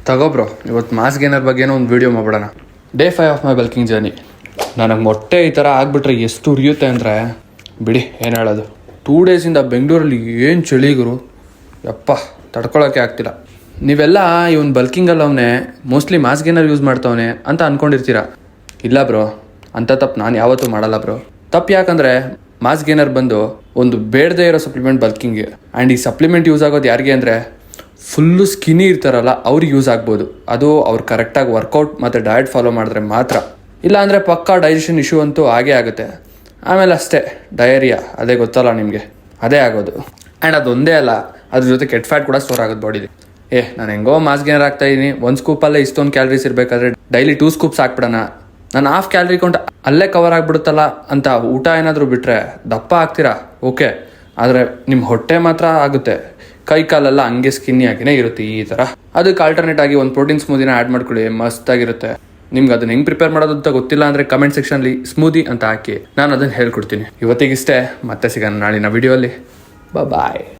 ತಗೋಬ್ರೋ, ಇವತ್ತು mass gainer ಬಗ್ಗೆನೋ ಒಂದು ವೀಡಿಯೋ ಮಾಡ್ಬಿಡೋಣ. Day 5 of my bulking journey. ನನಗೆ ಮೊಟ್ಟೆ ಈ ಥರ ಆಗಿಬಿಟ್ರೆ ಎಷ್ಟು ಉರಿಯುತ್ತೆ ಅಂದರೆ ಬಿಡಿ, ಏನು ಹೇಳೋದು. 2 ಡೇಸಿಂದ ಬೆಂಗಳೂರಲ್ಲಿ ಏನು ಚಳಿಗುರು, ಯಪ್ಪ ತಡ್ಕೊಳಕ್ಕೆ ಆಗ್ತಿಲ್ಲ. ನೀವೆಲ್ಲ ಇವನು ಬಲ್ಕಿಂಗಲ್ಲಿ ಅವನೇ ಮೋಸ್ಟ್ಲಿ ಮಾಸ್ ಗೇನರ್ ಯೂಸ್ ಮಾಡ್ತಾವನೆ ಅಂತ ಅಂದ್ಕೊಂಡಿರ್ತೀರ. ಇಲ್ಲ ಬ್ರೋ, ಅಂಥ ತಪ್ಪು ನಾನು ಯಾವತ್ತೂ ಮಾಡಲ್ಲ ಬ್ರೋ. ತಪ್ಪು ಯಾಕಂದರೆ ಮಾಸ್ ಗೇನರ್ ಬಂದು ಒಂದು ಬೇಡದೇ ಇರೋ ಸಪ್ಲಿಮೆಂಟ್ ಬಲ್ಕಿಂಗ್ಗೆ. ಆ್ಯಂಡ್ ಈ ಸಪ್ಲಿಮೆಂಟ್ ಯೂಸ್ ಆಗೋದು ಯಾರಿಗೆ ಅಂದರೆ ಫುಲ್ಲು ಸ್ಕಿನಿ ಇರ್ತಾರಲ್ಲ ಅವ್ರಿಗೆ ಯೂಸ್ ಆಗ್ಬೋದು. ಅದು ಅವ್ರು ಕರೆಕ್ಟಾಗಿ ವರ್ಕೌಟ್ ಮತ್ತು ಡಯಟ್ ಫಾಲೋ ಮಾಡಿದ್ರೆ ಮಾತ್ರ. ಇಲ್ಲ ಅಂದರೆ ಪಕ್ಕಾ ಡೈಜೆಷನ್ ಇಶ್ಯೂ ಅಂತೂ ಆಗೇ ಆಗುತ್ತೆ. ಆಮೇಲೆ ಅಷ್ಟೇ ಡಯರಿಯಾ, ಅದೇ ಗೊತ್ತಲ್ಲ ನಿಮಗೆ, ಅದೇ ಆಗೋದು. ಆ್ಯಂಡ್ ಅದೊಂದೇ ಅಲ್ಲ, ಅದ್ರ ಜೊತೆ ಕೆಟ್ಟ ಫ್ಯಾಟ್ ಕೂಡ ಸ್ಟೋರ್ ಆಗೋದು ಬಾಡಿಲಿ. ನಾನು ಹೆಂಗೋ ಮಾಸ್ ಗೇನರ್ ಆಗ್ತಾಯಿದ್ದೀನಿ, 1 ಸ್ಕೂಪಲ್ಲೇ ಇಷ್ಟೊಂದು ಕ್ಯಾಲರೀಸ್ ಇರಬೇಕಾದ್ರೆ ಡೈಲಿ 2 ಸ್ಕೂಪ್ಸ್ ಹಾಕ್ಬಿಡೋಣ, ನಾನು ಹಾಫ್ ಕ್ಯಾಲರಿ ಕೌಂಟ್ ಅಲ್ಲೇ ಕವರ್ ಆಗಿಬಿಡುತ್ತಲ್ಲ ಅಂತ ಊಟ ಏನಾದರೂ ಬಿಟ್ಟರೆ ದಪ್ಪ ಆಗ್ತೀರಾ, ಓಕೆ. ಆದರೆ ನಿಮ್ಮ ಹೊಟ್ಟೆ ಮಾತ್ರ ಆಗುತ್ತೆ, ಕೈ ಕಾಲೆಲ್ಲ ಹಂಗೆ ಸ್ಕಿನ್ನಿ ಆಗಿನೇ ಇರುತ್ತೆ ಈ ಥರ. ಅದಕ್ಕೆ ಆಲ್ಟರ್ನೇಟ್ ಆಗಿ ಒಂದು ಪ್ರೋಟೀನ್ ಸ್ಮೂದಿನ ಆ್ಯಡ್ ಮಾಡ್ಕೊಳ್ಳಿ, ಮಸ್ತಾಗಿರುತ್ತೆ. ನಿಮ್ಗೆ ಅದನ್ನ ಹೆಂಗೆ ಪ್ರಿಪೇರ್ ಮಾಡೋದು ಅಂತ ಗೊತ್ತಿಲ್ಲ ಅಂದರೆ ಕಮೆಂಟ್ ಸೆಕ್ಷನಲ್ಲಿ ಸ್ಮೂದಿ ಅಂತ ಹಾಕಿ, ನಾನು ಅದನ್ನು ಹೇಳ್ಕೊಡ್ತೀನಿ. ಇವತ್ತಿಗಿಷ್ಟೇ, ಮತ್ತೆ ಸಿಗೋಣ ನಾಳಿನ ವಿಡಿಯೋಲ್ಲಿ. ಬಾಯ್.